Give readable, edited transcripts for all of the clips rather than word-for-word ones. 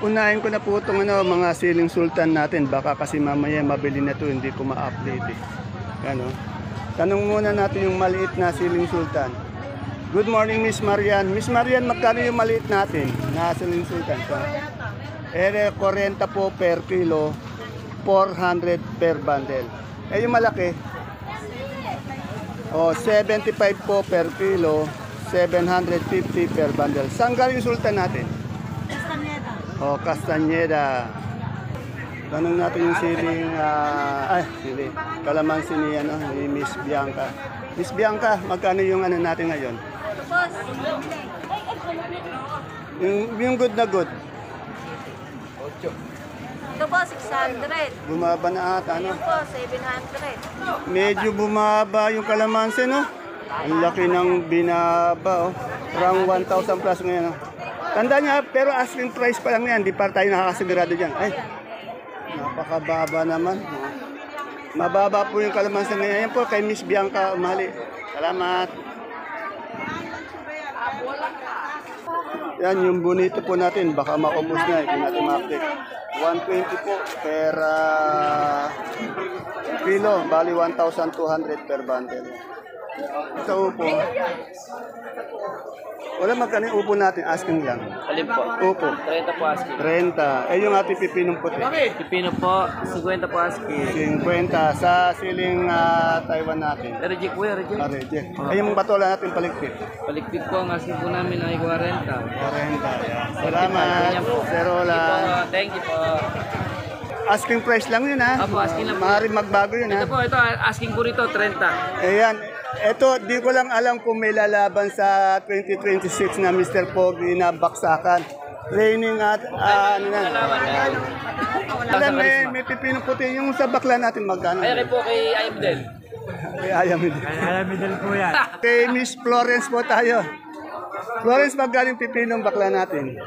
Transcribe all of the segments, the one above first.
Unahin ko na po itong mga siling sultan natin. Baka kasi mamaya mabili na to, hindi ko ma-update eh. Ano? Tanong muna natin yung maliit na siling sultan. Good morning, Miss Marian. Miss Marian, magkano yung maliit natin na siling sultan? 40 po per kilo, 400 per bundle. Eh yung malaki? 75 po per kilo, 750 per bundle. Saan galing yung sultan natin? Castañeda. Tanong natin yung siling, kalamansi ni Miss Bianca. Miss Bianca, magkano yung natin ngayon? Yung good na good? Ito po, 600. Bumaba na ata, Ito po, 700. Medyo bumaba yung kalamansi, no? Ang laki ng binaba, oh. Around 1,000 plus ngayon, oh. Tanda niya, pero asking price pa lang yan. Di pa tayo nakakasigurado dyan. Ay, napakababa naman. Mababa po yung kalamansi ngayon. Yan po kay Miss Bianca Umali. Salamat. Yan, yung bonito po natin. Baka maubos na. Hindi natin ma-update. 120 po per kilo. Bali 1,200 per bundle. Ito po. Wala magkano yung upo natin, asking lang. Alin po? Upo. 30 po asking. 30. Eh yung ating pipinong puti. Pipino po, 50 po asking. 50 sa siling Taiwan natin. Reject po yan, reject. Reject. Eh yung batola natin paligpit. Paligpit po ang asking po namin ay 40. 40. Yan. Salamat. Sir Roland. Thank you po. Asking price lang yun ha. Opo, asking lang po. Maaaring magbago yun ha. Ito asking po rito, 30. Ayan. Ito, di ko lang alam kung may lalaban sa 2026 na Mr. Pogi na baksakan. Training at ano na. Alam, may pipinong puti. Yung sa bakla natin magkano? Ayan po kay Ayamdel. Kay Ayamidel. Ayamdel po yan. Kay Miss Florence po tayo. Florence, magkano yung pipinong bakla natin?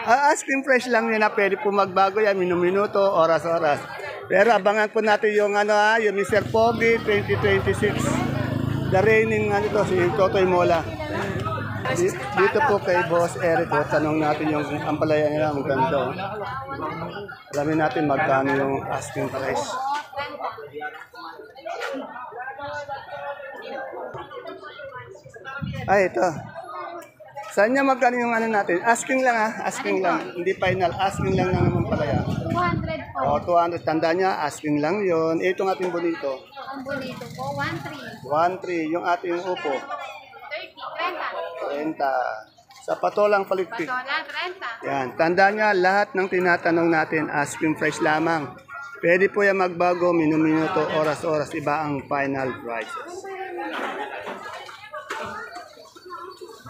Asking price lang yun na pwede po magbago yan, minuto, oras-oras. Pero abangan po natin yung yung Mr. Pogi 2026. The reigning si Totoy Mola. Dito po kay Boss Eric, tanong natin yung ampalaya nila, ang ganda. Alamin natin magkano yung asking price. Ay, ito. Saan niya magkano yung natin? Asking lang asking lang. Hindi final, asking lang naman palaya. 200 po. 200. Tanda niya, asking lang yon. Itong ating bonito. Ang bonito po, 1,300. 1,300. Yung ating upo. 30. 30. Sa patolang paligpit. Patola, 30. Yan. Tanda niya, lahat ng tinatanong natin, asking price lamang. Pwede po yan magbago, minuto, oras-oras. Iba ang final prices.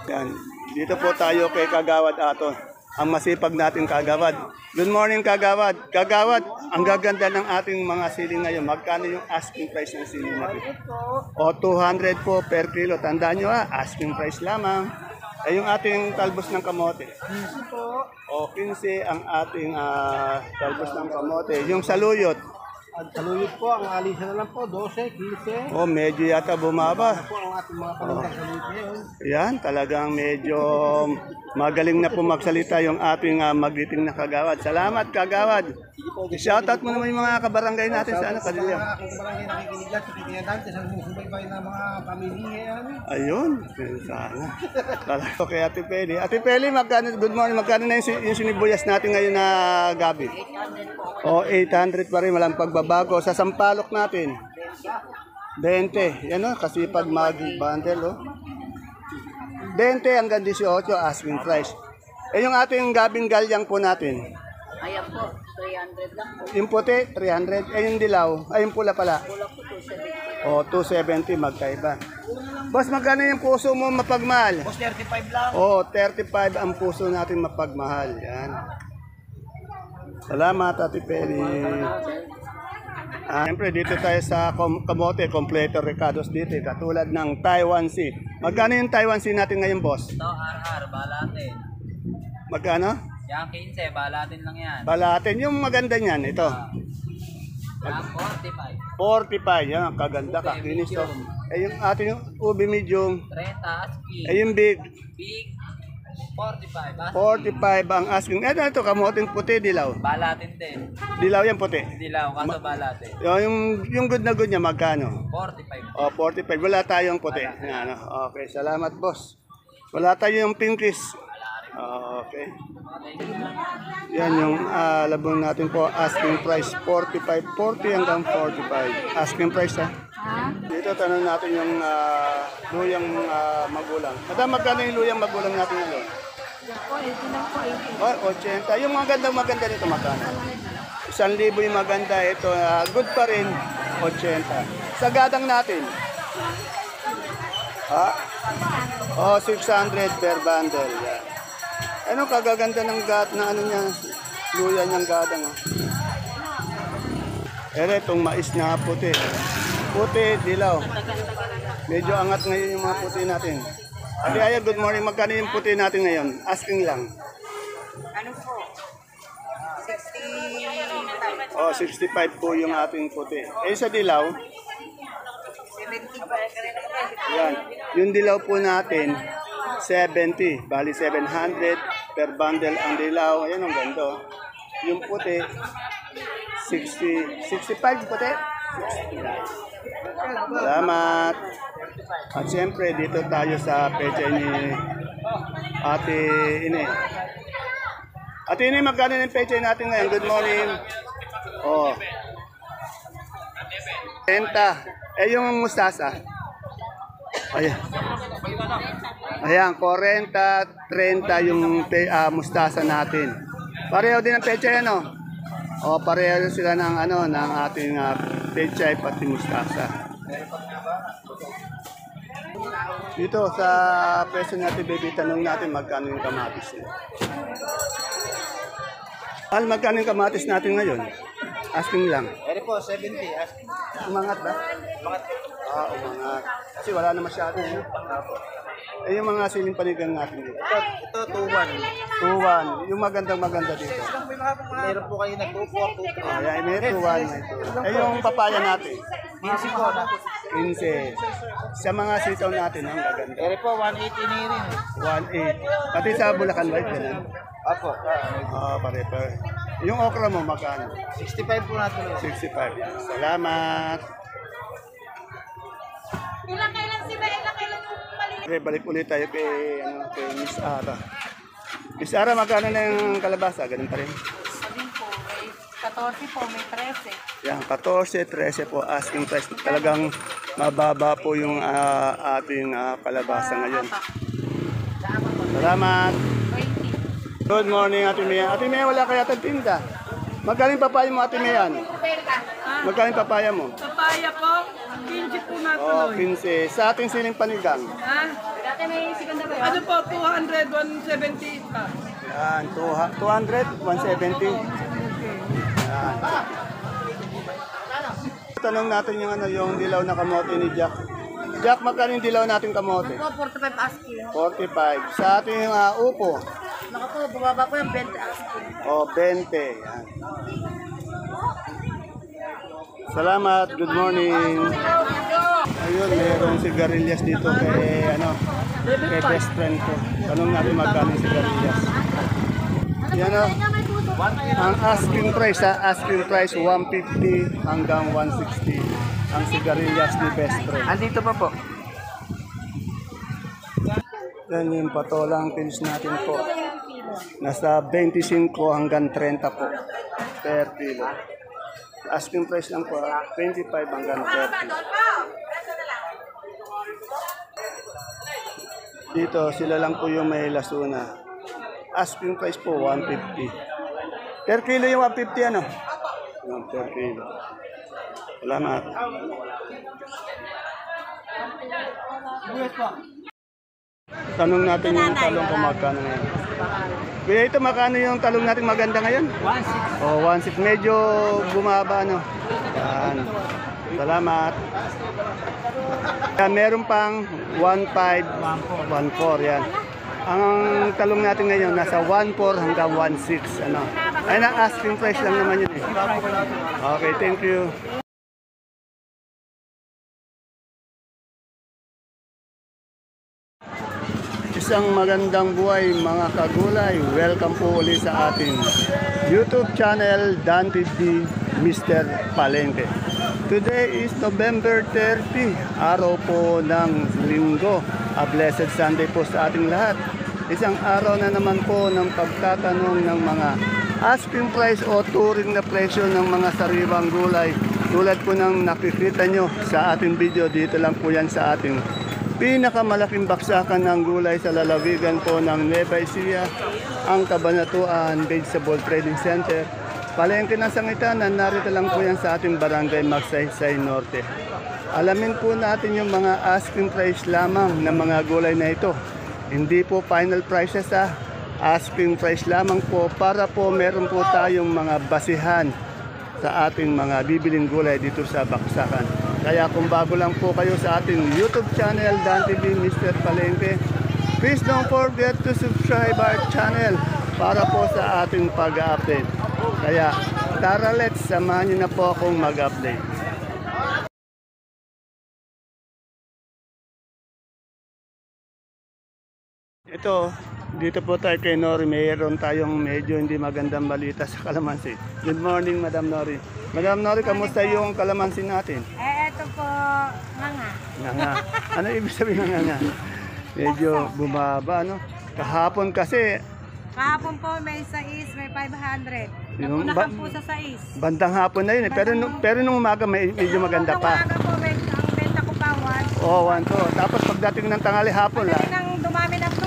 Yan. Dito po tayo kay Kagawad Ato. Ang masipag natin Kagawad. Good morning Kagawad. Kagawad, ang gaganda ng ating mga siling ngayon. Magkano yung asking price ng siling natin? 200 po per kilo. Tandaan nyo asking price lamang. Ay yung ating talbos ng kamote. 15 po. 15 ang ating talbos ng kamote. Yung saluyot. Ang saluyot po, ang alisan na lang po, 12, 15. Medyo yata bumaba. Po ang ating mga palindang saluyot ngayon. Yan, talagang medyo magaling na po magsalita yung ating magiting na Kagawad. Salamat Kagawad. Shoutout mo naman yung mga kabarangay natin sa Padilla. Kung barangay nakikinig lang, titignan natin sa sumusubaybay na mga pamilya. Ayun, sana. Talaga kay Ate Peli. Ate Peli, good morning. Magkano na yung sinibuyas natin ngayon na gabi? 800 pa rin, walang pagbabago. Sa sampalok natin, 20. Yan kasi pag mag-bundle, 20 hanggang 18 asking price. Yung ating gabing galyang po natin. Ayan po, 300 lang po. Yung puti, 300. Yung dilaw, yung pula pala. Pula po, 270. 270 magkaiba. Boss, magkano yung puso mo mapagmahal? Boss, 35 lang. 35 ang puso natin mapagmahal. Yan. Salamat, Ate Peli. Siyempre, dito tayo sa kamote, kompleto Ricardo's dito. Katulad ng Taiwan Sea. Magkano yung Taiwan Sea natin ngayon, boss? Ito, RR, balatin. Magkano? Yan, 15, balatin lang yan. Balatin. Yung maganda niyan, ito. Yan, 45. 45. Yan, kaganda, kakinis to. Yung ating ubi medium. 30 asking. Yung big. Big, 45. 45 ang asking. Ito, kamoting puti, dilaw. Balatin din. Dilaw yan puti. Dilaw, kaso balatin. Yung good na good niya, magkano? 45. O, 45. Wala tayong puti. Ano? Okay, salamat boss. Wala tayong pinkies. Okay. Yan yung labong natin po. Asking price 45, 40 hanggang 45. Asking price ha. Dito tanong natin yung luyang magulang. Madam, magkano yung luyang magulang natin ngayon? Oh, 80. Yung maganda nito magkano? 1,000 yung maganda. Ito, good pa rin. 80. Sa gadang natin? Ha? Oh, 600 per bundle. Yan. Ano kagaganda ng na ano niya, luya niyang gadang. Oh. Itong mais na puti. Puti, dilaw. Medyo angat ngayon yung mga puti natin. Ate Aya, good morning. Magkano yung puti natin ngayon? Asking lang. Ano po? 65. Oh, 65 po yung ating puti. Eh, sa dilaw? 75. Yan. Yung dilaw po natin, 70. Bali, 700 per bundle ang dilaw. Ayan, ang ganda. Yung puti, 60. 65 puti? Salamat. At siyempre, dito tayo sa pecha ni Ate Ine. Ate Ine, magkano yung pecha natin ngayon? Good morning. Oh. 30. Eh, yung mustasa? Ayan. Ayan, 40, 30 yung mustasa natin. Pareho din ang pecha yan, no? O, pareho sila ng, ng ating pecha pati mustasa. Dito sa peso natin, baby, tanong natin magkano yung kamatis niya. Magkano yung kamatis natin ngayon? Asking lang. Ere po, 70. Asking. Umangat ba? Umangat. Umangat. Kasi wala na masyado. Eh, yung mga siling panigang natin dito. Ito, 2-1. 2-1. Yung maganda dito. Meron po kayo na 2-4, 2-3. Ayan, may 2-1. Eh, yung papaya natin. 15 po na. 15. Sa mga sitaw natin, ang gaganda. Ere po, 180 na rin. 1.8. Pati sa Bulacan White, ganun. Apo. Pare-pare. Yung okra mo, magkano? 65 po natin. 65. Salamat. Ilang kailan sila? Ilang kailan yung mali? Okay, balik ulit tayo kay Miss Ara. Miss Ara, magkano na yung kalabasa? Ganun pa rin. Sabihin po, may 14 po, may 13. Yan, 14, 13 po asking price. Talagang mababa po yung ating kalabasa ngayon. Salamat. 20. Good morning, Ate Mia. Ate Mia, wala kaya tinda. Magkano yung papaya mo, Ate Mia? Magkano yung papaya mo? Papaya po, 15 po na Oh, tuloy. 15. Sa ating siling panigang. Ha? Dati may segunda ba? Ano po, 200, 170 pa. Yan, 200, 170. Yan. Tanong natin yung dilaw na kamote ni Jack. Jack, magkano yung dilaw natin kamote? Po, 45 asking. 45. Sa ating upo. Naku po, bumaba po yung 20 asking. O, 20. Yan. Salamat. Good morning. Ayun, mayroong sigarilyas dito kay, kay best friend ko. Tanong natin magkano yung sigarilyas. Yan o. Ang asking price 150 hanggang 160 ang sigarilyas ni best friend. Andito pa po. Yan yung patolang pilis natin po. Nasa 25 hanggang 30 po per kilo. Asking price lang po, 25 hanggang 30. Dito, sila lang po yung may lasuna. Asking price po, 150. Per kilo yung 150, ano? Yung per kilo. Salamat. Tanong natin yung talong kung magkano ngayon. Kuya, ito magkano yung talong natin maganda ngayon? 1.6. Oh, 1.6. Medyo bumaba, no? Yan. Salamat. Yan, meron pang 1.5, 1.4, yan. Ang talong natin ngayon, nasa 1.4 hanggang 1.6, ano? Ay, na asking price lang naman yun, eh. Okay, thank you. Isang magandang buhay mga kagulay. Welcome po ulit sa ating YouTube channel, Dan TV, Mr. Palengke. Today is November 30, araw po ng linggo. A blessed Sunday po sa ating lahat. Isang araw na naman po ng pagtatanong ng mga asking price o turing na presyo ng mga sariwang gulay. Tulad po ng nakikita nyo sa ating video, dito lang po yan sa ating pinakamalaking baksakan ng gulay sa lalawigan po ng Nueva Ecija, ang Cabanatuan Vegetable Trading Center. Palengke ng Sangitan, narito lang po yan sa ating barangay Magsaysay Norte. Alamin po natin yung mga asking price lamang ng mga gulay na ito. Hindi po final prices asking price lamang po para po meron po tayong mga basihan sa ating mga bibiling gulay dito sa baksakan. Kaya kung bago lang po kayo sa ating YouTube channel, Dan TV, Mr. Palengke, please don't forget to subscribe our channel para po sa ating pag-update. Kaya tara, let's samahan niyo na po akong mag-update. Ito, dito po tayo kay Nori. Mayroon tayong medyo hindi magandang balita sa kalamansi. Good morning, Madam Nori. Madam Nori, kamusta yung kalamansi natin? Ito po, Nga. Ano ibig sabihin ng nga? Medyo bumaba, no? Kahapon kasi, kahapon po may 6, may 500. Yung Napunahan po sa 6. bandang hapon na yun eh. Pero nung umaga medyo maganda pa. Umaga po, ang benta ko pa 1. Oo, 1 to. Tapos pagdating ng tanghali hapon, Nang dumami na po.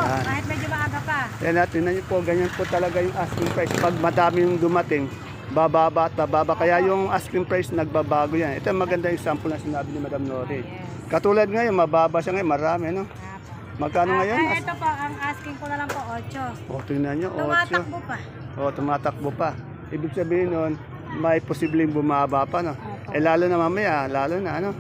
Kahit medyo maaga pa. Yan natin na po, ganyan po talaga yung asking price. Pag madami yung dumating, bababa at bababa. Kaya yung asking price nagbabago yan. Ito maganda yung sample na sinabi ni Madam Nori. Katulad ngayon, mababa siya ngayon, marami, no? Magkano ngayon? Ito po, ang asking ko na lang po 8. O, tingnan nyo, 8. Tumatakbo pa. O, tumatakbo pa. Ibig sabihin nun, may posibleng bumaba pa, no? Eh, lalo na mamaya, lalo na, ano?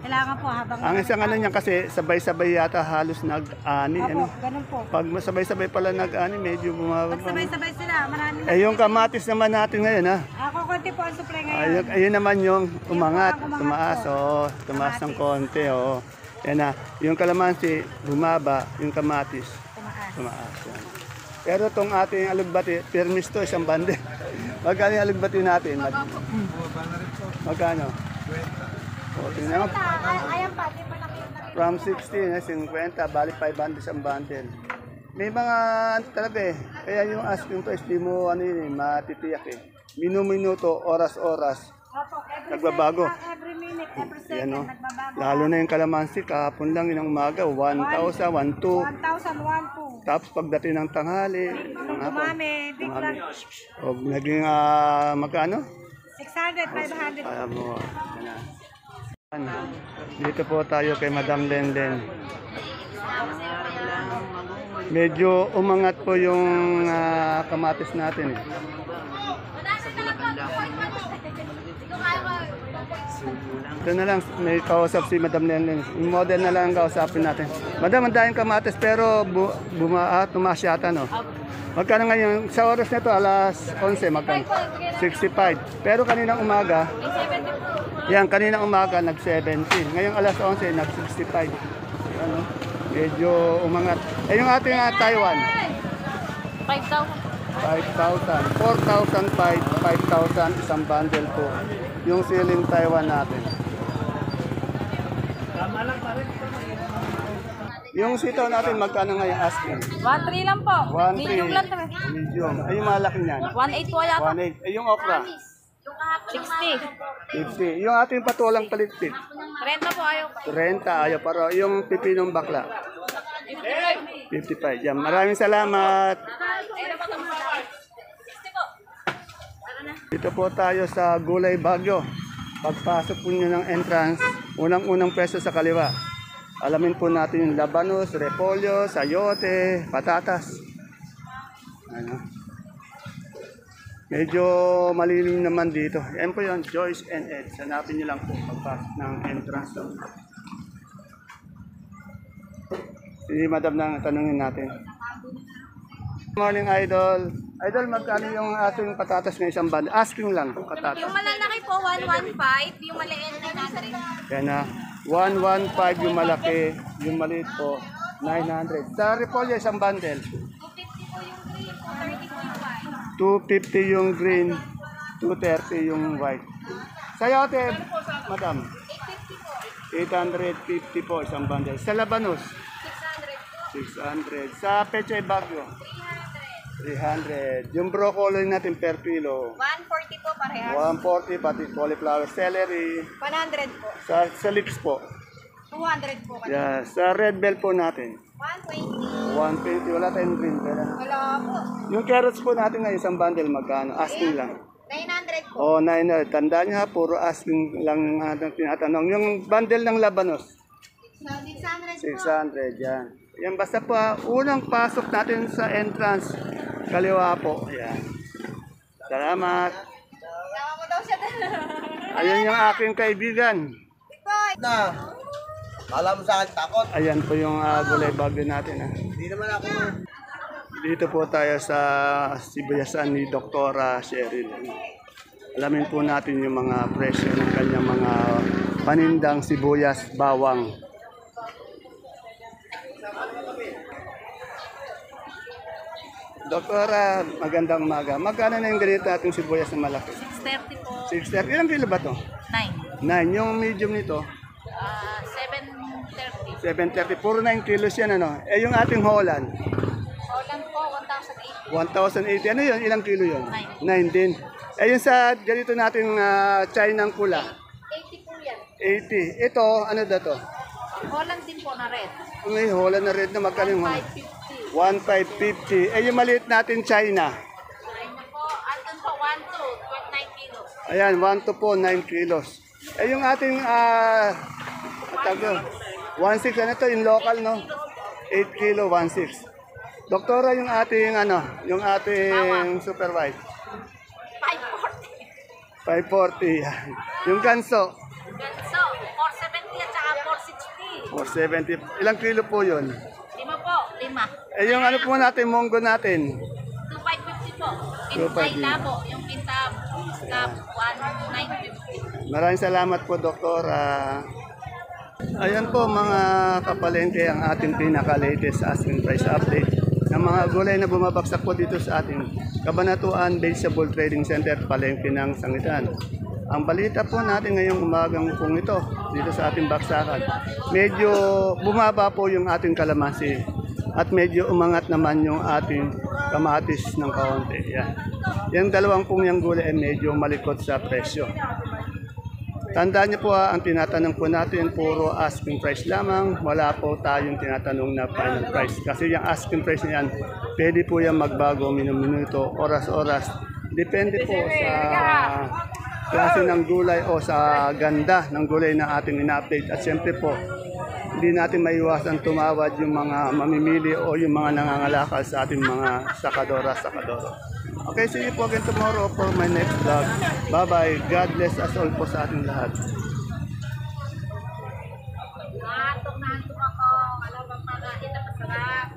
Kailangan po habang... Ang isang ano niyan kasi, sabay-sabay yata halos nag-ani, Opo, ano? ganun po. Pag sabay-sabay pala nag-ani, medyo bumaba Pag pa. sabay-sabay sila, marami na. Eh, yung kamatis naman natin ngayon, ha? Ako konti po ang supply ngayon. Ayun naman yung umangat, Yung umangat tumaas, po. oo, tumaas ng konti, oo. Yan na, yung kalamansi, bumaba, yung kamatis, Tumaas. tumaas. Yan. Pero itong ating alugbati, permis to, isang bande. Magkano yung alugbati natin? Magkano? O, tingnan mo. Ayan pa, di pa nakita. From 60 na 50, bali 500 isang bundle. May mga talaga eh. Kaya yung asking price, di mo ano yun, matitiyak eh. Minuto, oras-oras, Opo, nagbabago. every minute, every second, Yan o. nagbabago. Lalo na yung kalamansi, kahapon lang yun ang umaga, 1,000, 1,200. 1,001 Tapos pagdating ng tanghali, ng hapon, Dumami, biglang o naging magkano? 600, 500. Kaya mo, yan na. Dito po tayo kay Madam Lenlen. Medyo umangat po yung kamatis natin. Ito na lang, may kausap si Madam Lenlen. Yung model na lang ang kausapin natin. Madam, ang daming kamatis pero tumaas yata, no? Magkano ngayon? Sa oras na ito, alas 11, magkano? 65. Pero kaninang umaga, yan, kaninang umaga, nag-70. Ngayong alas 11, nag-65. Ano? Medyo umangat. Eh, yung ating Taiwan? 5,000. 5,000. 4,005, 5,000, isang bundle po. Yung siling Taiwan natin. Yung sitaw natin, magkano ngayon asking? 1,300 lang po. 1,300. Medium lang to. Medium. Ay, yung malaki niyan. 1,800 po yata. 1,800. Ay, yung okra. 60. 50. Yung ating patulang palitpit. 30 po ayaw pa. 30. Ayaw, pero yung pipinong bakla. 55. Yan. Maraming salamat. Dito po tayo sa Gulay Bagyo. Pagpasok po nyo ng entrance, unang-unang pwesto sa kaliwa. Alamin po natin yung labanos, repolyo, sayote, patatas. Ano? Medyo malilim naman dito. Yan po yun, Joyce and Ed. Hanapin nyo lang po pagpasok ng entrance. Si Madam na tanungin natin. Good morning, Idol. Idol, magkano yung ating patatas ng isang bundle? Asking lang, patatas. Yung malalaki po, 115. Yung maliit, 900. Yan na. 115 yung malaki, yung maliit po, 900. Sa repolyo, isang bundle. 250 yung green, 250 230 po yung white. yung green, 230 yung white. Sayote, madam. 850 po. 850 po isang bundle. Sa labanos, 600 po. 600. Sa pechay bagyo, 300. Yung broccoli natin per kilo, 140 po parehas. 140 pati cauliflower, celery. 100 po. Sa lips po. 200 po. Yeah. Sa red bell po natin, 120. 120. Wala tayong green bell. Wala po. Yung carrots po natin ngayon, isang bundle magkano? Asking lang. 900 po. Oh, 900. Tandaan niyo ha, puro asking lang ang tinatanong. Yung bundle ng labanos, 600 po. 600. Yan. Yan basta po, unang pasok natin sa entrance, kaliwa po. Yan. Salamat. Sama mo daw siya. Ayun yung aking kaibigan. Boy. Na, kala mo sa akin takot. Ayan po yung gulay bagyo natin. Ha. Hindi naman ako. Dito po tayo sa Sibuyasan ni Dr. Cheryl. Alamin po natin yung mga presyo ng kanyang mga panindang sibuyas, bawang. Doktora, magandang umaga. Magkano na yung ganito natin sibuyas na malaki? 630 po. 630. Ilang kilo ba to? 9. 9. Yung medium nito? 730. 730. Puro 9 kilos yan, ano? Eh, yung ating Holland? Holland po, 1,080. 1,080. Ano yun? Ilang kilo yun? 9. 9 din. Eh, yung sa ganito nating Chinang pula? 80 po yan. 80. Ito, ano da to? Holland din po na red. May Holland na red na magkano yung Holland? 550. 1,550. Eh, yung maliit natin China? Ayun po, andun po, 9 kilos. Ayan, 1 to po, 9 kilos. Eh, yung ating, tago, 1,600, ano to, yung local, no? 8 kilo, 1,600. Doktora, yung ating, ano, yung ating super white? 540. 540, yan. Yung ganso? Ganso, 470 at saka 460. 470. Ilang kilo po yun? 5 po, 5. Eh, yung ano po natin, monggo natin? 2,550 po. 2,550. Labo, yung kintab, 1,950. Maraming salamat po, Doktora. Ayan po mga kapalengke ang ating pinaka-latest asking price update ng mga gulay na bumabagsak po dito sa ating Kabanatuan Vegetable Trading Center, Palengke ng Sangitan. Ang balita po natin ngayong umagang pong ito dito sa ating baksakan, medyo bumaba po yung ating kalamansi at medyo umangat naman yung ating kamatis ng kaunti. Yan. Yung dalawang pong yung gulay ay medyo malikot sa presyo. Tandaan niyo po ang tinatanong po natin, puro asking price lamang. Wala po tayong tinatanong na final price. Kasi yung asking price niyan, pwede po yan magbago minuto, oras-oras. Depende po sa klase ng gulay o sa ganda ng gulay na ating ina-update. At siyempre po, hindi natin maiwasan tumawad yung mga mamimili o yung mga nangangalakal sa ating mga sakadora-sakadoro. Okay, see you po again tomorrow for my next vlog. Bye-bye. God bless us all po sa ating lahat. Naantok ako. Alam mo, pag-ahin na masarap.